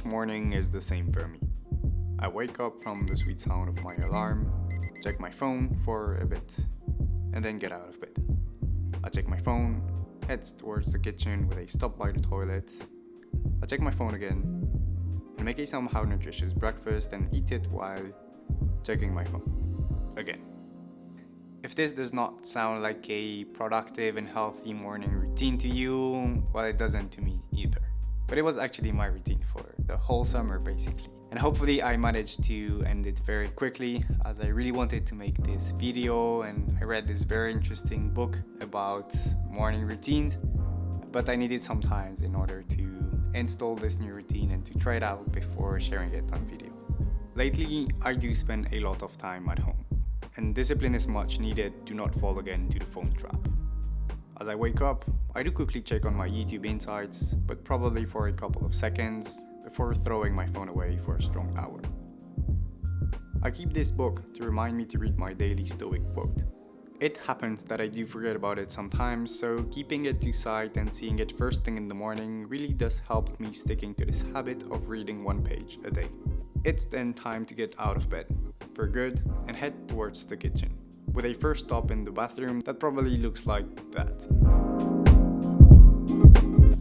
each morning is the same for me. I wake up from the sweet sound of my alarm, check my phone for a bit, and then get out of bed. I check my phone, head towards the kitchen with a stop by the toilet. I check my phone again, and make a somehow nutritious breakfast and eat it while checking my phone again. If this does not sound like a productive and healthy morning routine to you, well, it doesn't to me either. But it was actually my routine for the whole summer basically. And hopefully I managed to end it very quickly, as I really wanted to make this video and I read this very interesting book about morning routines. But I needed some time in order to install this new routine and to try it out before sharing it on video. Lately, I do spend a lot of time at home, and discipline is much needed to not fall again into the phone trap. As I wake up, I do quickly check on my YouTube insights, but probably for a couple of seconds before throwing my phone away for a strong hour. I keep this book to remind me to read my daily Stoic quote. It happens that I do forget about it sometimes, so keeping it to sight and seeing it first thing in the morning really does help me sticking to this habit of reading one page a day. It's then time to get out of bed for good and head towards the kitchen, with a first stop in the bathroom that probably looks like that.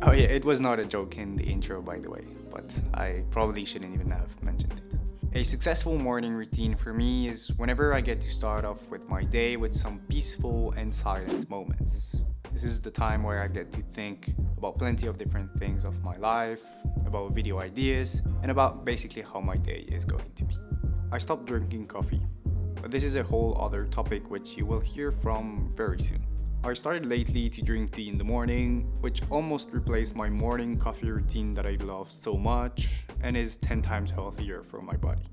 Oh yeah, it was not a joke in the intro by the way, but I probably shouldn't even have mentioned it. A successful morning routine for me is whenever I get to start off with my day with some peaceful and silent moments. This is the time where I get to think about plenty of different things of my life, about video ideas, and about basically how my day is going to be. I stopped drinking coffee, but this is a whole other topic which you will hear from very soon. I started lately to drink tea in the morning, which almost replaced my morning coffee routine that I love so much and is 10 times healthier for my body.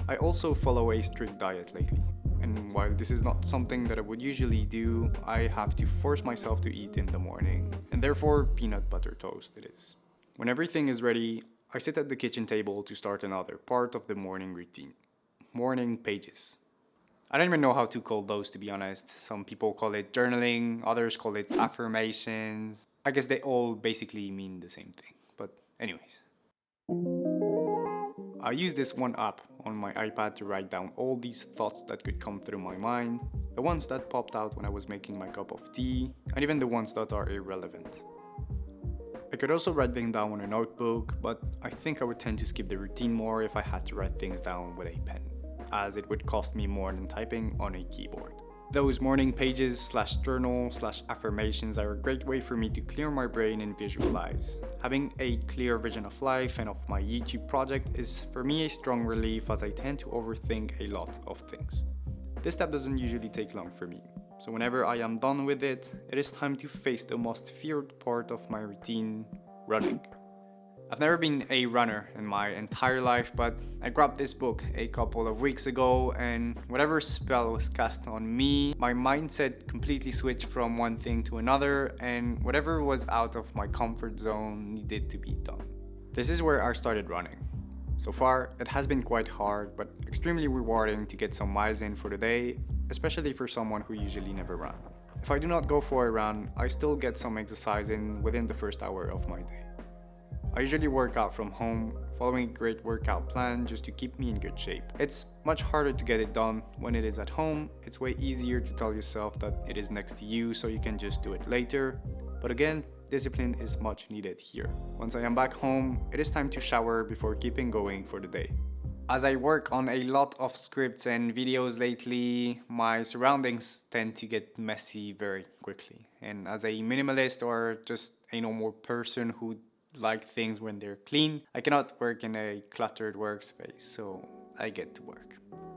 I also follow a strict diet lately, and while this is not something that I would usually do, I have to force myself to eat in the morning, and therefore peanut butter toast it is. When everything is ready, I sit at the kitchen table to start another part of the morning routine. Morning pages. I don't even know how to call those, to be honest. Some people call it journaling, others call it affirmations. I guess they all basically mean the same thing. But anyways. I use this one app on my iPad to write down all these thoughts that could come through my mind, the ones that popped out when I was making my cup of tea, and even the ones that are irrelevant. I could also write them down on a notebook, but I think I would tend to skip the routine more if I had to write things down with a pen, as it would cost me more than typing on a keyboard. Those morning pages / journal / affirmations are a great way for me to clear my brain and visualize. Having a clear vision of life and of my YouTube project is for me a strong relief, as I tend to overthink a lot of things. This step doesn't usually take long for me, so whenever I am done with it, it is time to face the most feared part of my routine, running. I've never been a runner in my entire life, but I grabbed this book a couple of weeks ago, and whatever spell was cast on me, my mindset completely switched from one thing to another, and whatever was out of my comfort zone needed to be done. This is where I started running. So far, it has been quite hard, but extremely rewarding to get some miles in for the day, especially for someone who usually never runs. If I do not go for a run, I still get some exercise in within the first hour of my day. I usually work out from home, following a great workout plan just to keep me in good shape. It's much harder to get it done when it is at home. It's way easier to tell yourself that it is next to you so you can just do it later. But again, discipline is much needed here. Once I am back home, it is time to shower before keeping going for the day. As I work on a lot of scripts and videos lately, my surroundings tend to get messy very quickly. And as a minimalist or just a normal person who like things when they're clean, I cannot work in a cluttered workspace, so I get to work.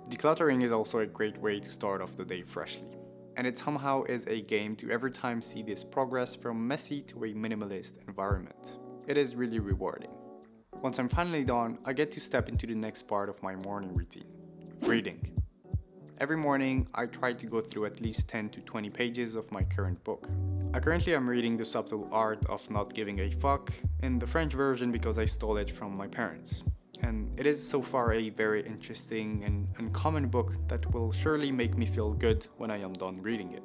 Decluttering is also a great way to start off the day freshly, and it somehow is a game to every time see this progress from messy to a minimalist environment. It is really rewarding. Once I'm finally done, I get to step into the next part of my morning routine, reading. Every morning, I try to go through at least 10 to 20 pages of my current book. I currently am reading The Subtle Art of Not Giving a Fuck in the French version because I stole it from my parents. And it is so far a very interesting and uncommon book that will surely make me feel good when I am done reading it,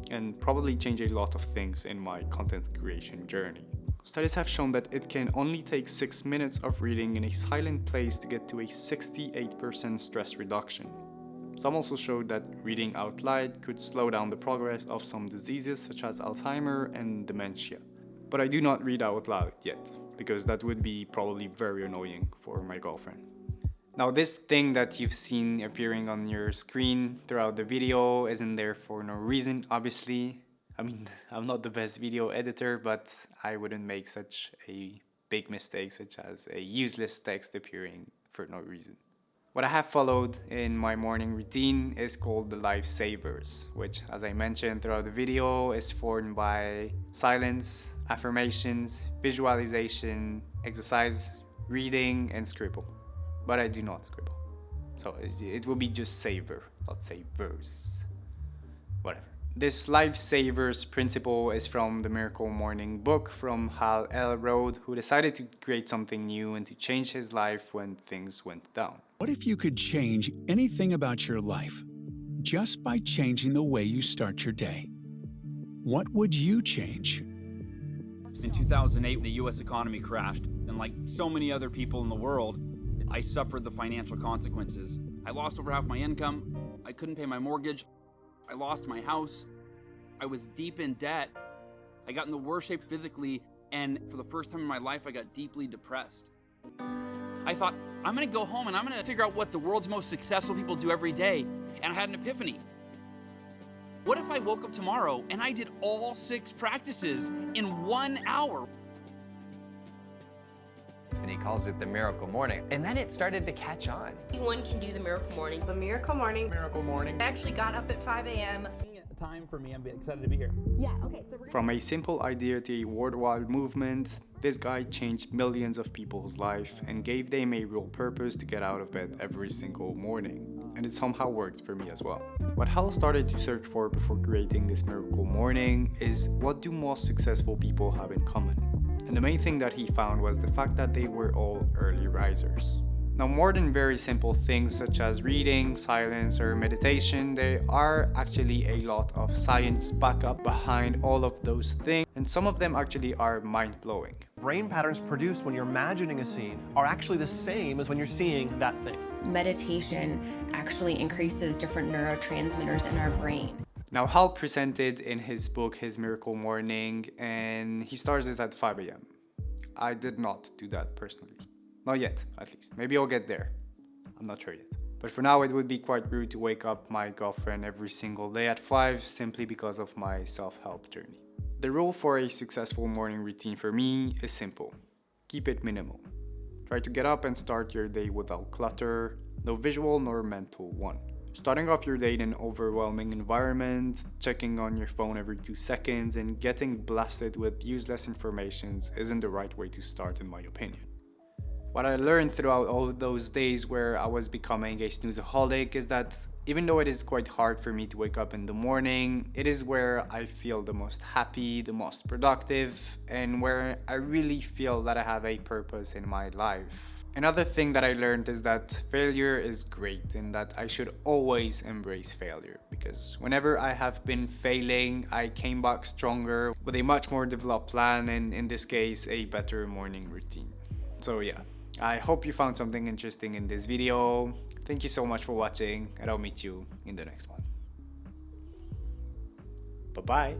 and probably change a lot of things in my content creation journey. Studies have shown that it can only take 6 minutes of reading in a silent place to get to a 68% stress reduction. Some also showed that reading out loud could slow down the progress of some diseases such as Alzheimer and dementia. But I do not read out loud yet, because that would be probably very annoying for my girlfriend. Now, this thing that you've seen appearing on your screen throughout the video isn't there for no reason, obviously. I mean, I'm not the best video editor, but I wouldn't make such a big mistake such as a useless text appearing for no reason. What I have followed in my morning routine is called the Lifesavers, which, as I mentioned throughout the video, is formed by silence, affirmations, visualization, exercise, reading, and scribble. But I do not scribble. So it will be just savor, not savers. Whatever. This Lifesavers principle is from the Miracle Morning book from Hal Elrod, who decided to create something new and to change his life when things went down. What if you could change anything about your life just by changing the way you start your day? What would you change? In 2008, the US economy crashed, and like so many other people in the world, I suffered the financial consequences. I lost over half my income, I couldn't pay my mortgage, I lost my house, I was deep in debt, I got in the worst shape physically, and for the first time in my life, I got deeply depressed. I thought, I'm gonna go home and I'm gonna figure out what the world's most successful people do every day, and I had an epiphany. What if I woke up tomorrow and I did all 6 practices in 1 hour? And he calls it the Miracle Morning. And then it started to catch on. Anyone can do the Miracle Morning. The Miracle Morning. Miracle Morning. I actually got up at 5 a.m. Time for me, I'm excited to be here. Yeah, okay, so we're From a simple idea to a worldwide movement, this guy changed millions of people's life and gave them a real purpose to get out of bed every single morning. And it somehow worked for me as well. What Hal started to search for before creating this Miracle Morning is what do most successful people have in common? And the main thing that he found was the fact that they were all early risers. Now, more than very simple things such as reading, silence, or meditation, there are actually a lot of science backup behind all of those things, and some of them actually are mind-blowing. Brain patterns produced when you're imagining a scene are actually the same as when you're seeing that thing. Meditation actually increases different neurotransmitters in our brain. Now, Hal presented in his book his Miracle Morning, and he starts it at 5 a.m. I did not do that personally. Not yet, at least. Maybe I'll get there. I'm not sure yet. But for now, it would be quite rude to wake up my girlfriend every single day at 5 simply because of my self-help journey. The rule for a successful morning routine for me is simple. Keep it minimal. Try to get up and start your day without clutter, no visual nor mental one. Starting off your day in an overwhelming environment, checking on your phone every 2 seconds, and getting blasted with useless information isn't the right way to start, in my opinion. What I learned throughout all those days where I was becoming a snoozeaholic is that even though it is quite hard for me to wake up in the morning, it is where I feel the most happy, the most productive, and where I really feel that I have a purpose in my life. Another thing that I learned is that failure is great and that I should always embrace failure, because whenever I have been failing, I came back stronger with a much more developed plan and, in this case, a better morning routine. So yeah. I hope you found something interesting in this video. Thank you so much for watching, and I'll meet you in the next one. Bye-bye.